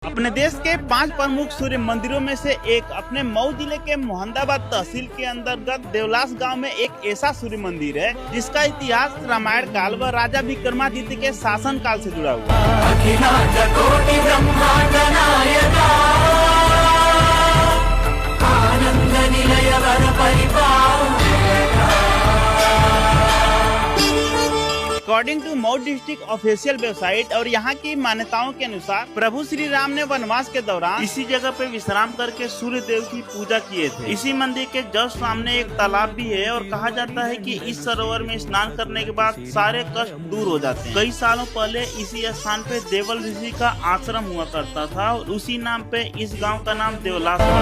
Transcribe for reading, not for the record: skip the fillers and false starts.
अपने देश के 5 प्रमुख सूर्य मंदिरों में से एक अपने मऊ जिले के मोहम्मदाबाद तहसील के अंतर्गत देवलास गांव में एक ऐसा सूर्य मंदिर है जिसका इतिहास रामायण काल व राजा विक्रमादित्य के शासन काल से जुड़ा हुआ है। According to Mau district official website और यहाँ की मान्यताओं के अनुसार प्रभु श्री राम ने वनवास के दौरान इसी जगह पे विश्राम करके सूर्य देव की पूजा किए थे। इसी मंदिर के जस्ट सामने एक तालाब भी है और कहा जाता है कि इस सरोवर में स्नान करने के बाद सारे कष्ट दूर हो जाते हैं। कई सालों पहले इसी स्थान पे देवल ऋषि का आश्रम हुआ करता था और उसी नाम पे इस गाँव का नाम देवलास पड़ा।